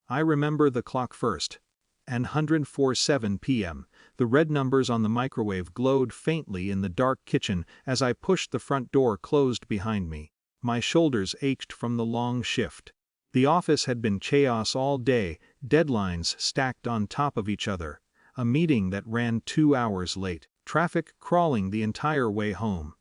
I remember the clock first. And 104:07 p.m. The red numbers on the microwave glowed faintly in the dark kitchen as I pushed the front door closed behind me. My shoulders ached from the long shift. The office had been chaos all day, deadlines stacked on top of each other, a meeting that ran 2 hours late, traffic crawling the entire way home.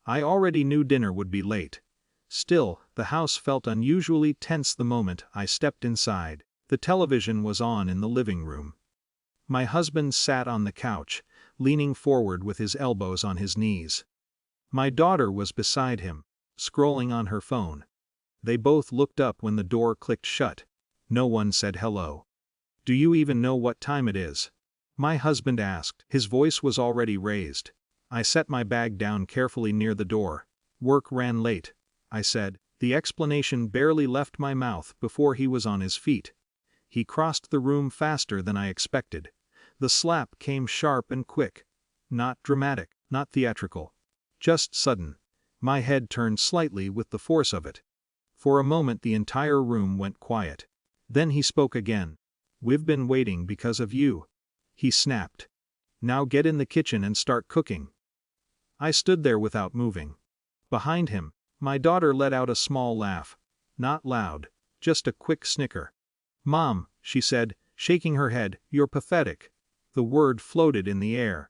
I already knew dinner would be late. Still, the house felt unusually tense the moment I stepped inside. The television was on in the living room. My husband sat on the couch, leaning forward with his elbows on his knees. My daughter was beside him, scrolling on her phone. They both looked up when the door clicked shut. No one said hello. "Do you even know what time it is?" my husband asked. His voice was already raised. I set my bag down carefully near the door. "Work ran late," I said. The explanation barely left my mouth before he was on his feet. He crossed the room faster than I expected. The slap came sharp and quick. Not dramatic, not theatrical. Just sudden. My head turned slightly with the force of it. For a moment the entire room went quiet. Then he spoke again. "We've been waiting because of you," he snapped. "Now get in the kitchen and start cooking." I stood there without moving. Behind him, my daughter let out a small laugh. Not loud, just a quick snicker. "Mom," she said, shaking her head, "you're pathetic." The word floated in the air.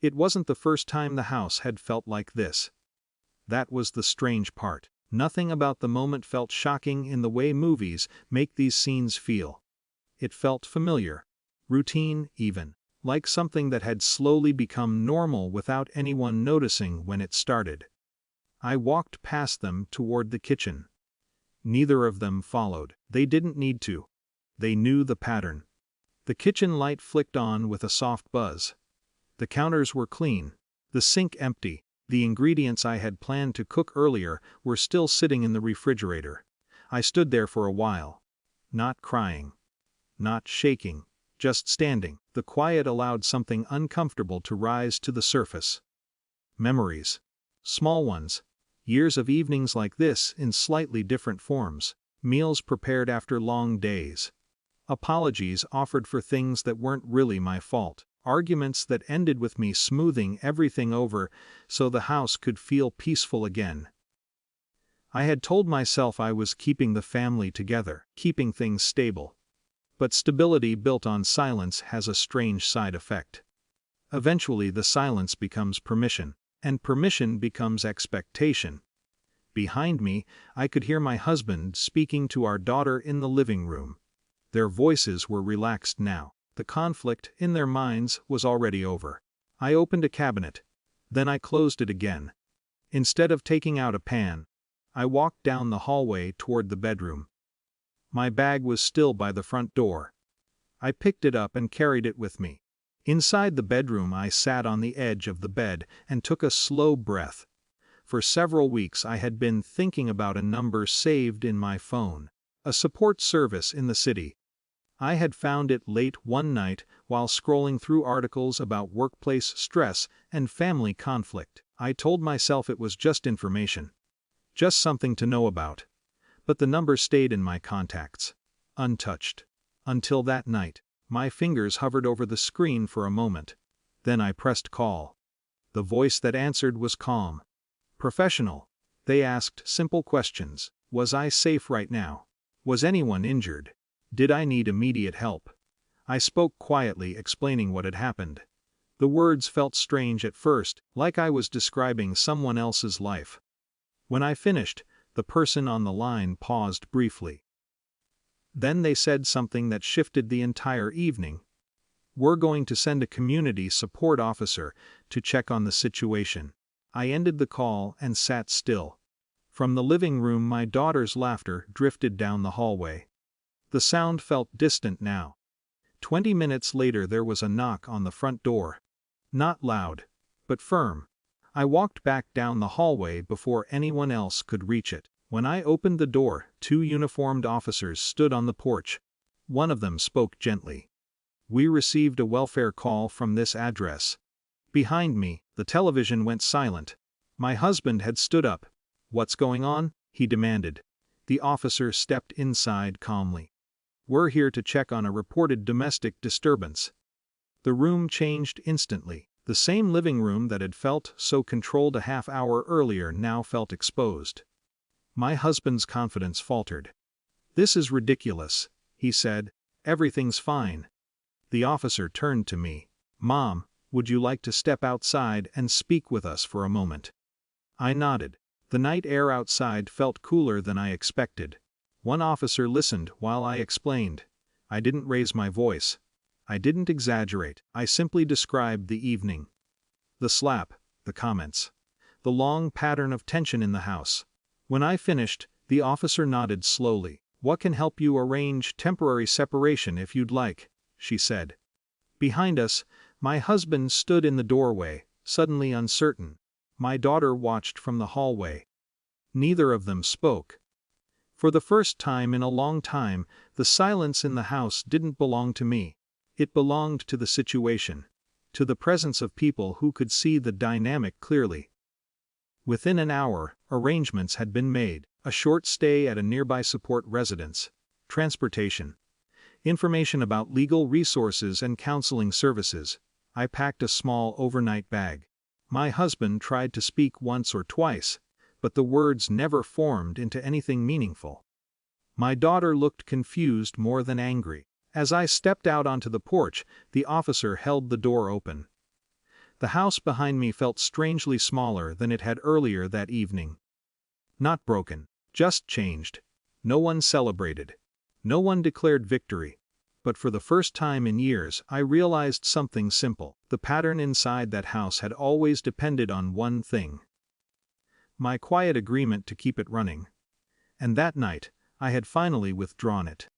It wasn't the first time the house had felt like this. That was the strange part. Nothing about the moment felt shocking in the way movies make these scenes feel. It felt familiar. Routine, even. Like something that had slowly become normal without anyone noticing when it started. I walked past them toward the kitchen. Neither of them followed. They didn't need to. They knew the pattern. The kitchen light flicked on with a soft buzz. The counters were clean. The sink empty. The ingredients I had planned to cook earlier were still sitting in the refrigerator. I stood there for a while. Not crying. Not shaking. Just standing. The quiet allowed something uncomfortable to rise to the surface. Memories. Small ones. Years of evenings like this in slightly different forms. Meals prepared after long days. Apologies offered for things that weren't really my fault. Arguments that ended with me smoothing everything over so the house could feel peaceful again. I had told myself I was keeping the family together, keeping things stable. But stability built on silence has a strange side effect. Eventually the silence becomes permission, and permission becomes expectation. Behind me, I could hear my husband speaking to our daughter in the living room. Their voices were relaxed now. The conflict, in their minds, was already over. I opened a cabinet. Then I closed it again. Instead of taking out a pan, I walked down the hallway toward the bedroom. My bag was still by the front door. I picked it up and carried it with me. Inside the bedroom I sat on the edge of the bed and took a slow breath. For several weeks I had been thinking about a number saved in my phone. A support service in the city. I had found it late one night while scrolling through articles about workplace stress and family conflict. I told myself it was just information. Just something to know about. But the number stayed in my contacts. Untouched. Until that night. My fingers hovered over the screen for a moment. Then I pressed call. The voice that answered was calm. Professional. They asked simple questions. Was I safe right now? Was anyone injured? Did I need immediate help? I spoke quietly, explaining what had happened. The words felt strange at first, like I was describing someone else's life. When I finished, the person on the line paused briefly. Then they said something that shifted the entire evening. "We're going to send a community support officer to check on the situation." I ended the call and sat still. From the living room my daughter's laughter drifted down the hallway. The sound felt distant now. 20 minutes later there was a knock on the front door. Not loud, but firm. I walked back down the hallway before anyone else could reach it. When I opened the door, 2 uniformed officers stood on the porch. One of them spoke gently. "We received a welfare call from this address." Behind me, the television went silent. My husband had stood up. "What's going on?" he demanded. The officer stepped inside calmly. "We're here to check on a reported domestic disturbance." The room changed instantly. The same living room that had felt so controlled a half hour earlier now felt exposed. My husband's confidence faltered. "This is ridiculous," he said. "Everything's fine." The officer turned to me. "Mom, would you like to step outside and speak with us for a moment?" I nodded. The night air outside felt cooler than I expected. One officer listened while I explained. I didn't raise my voice. I didn't exaggerate. I simply described the evening. The slap, the comments, the long pattern of tension in the house. When I finished, the officer nodded slowly. "What can help you arrange temporary separation if you'd like," she said. Behind us, my husband stood in the doorway, suddenly uncertain. My daughter watched from the hallway. Neither of them spoke. For the first time in a long time, the silence in the house didn't belong to me. It belonged to the situation, to the presence of people who could see the dynamic clearly. Within an hour, arrangements had been made: a short stay at a nearby support residence, transportation, information about legal resources and counseling services. I packed a small overnight bag. My husband tried to speak once or twice, but the words never formed into anything meaningful. My daughter looked confused more than angry. As I stepped out onto the porch, the officer held the door open. The house behind me felt strangely smaller than it had earlier that evening. Not broken, just changed. No one celebrated. No one declared victory. But for the first time in years, I realized something simple. The pattern inside that house had always depended on one thing: my quiet agreement to keep it running. And that night, I had finally withdrawn it.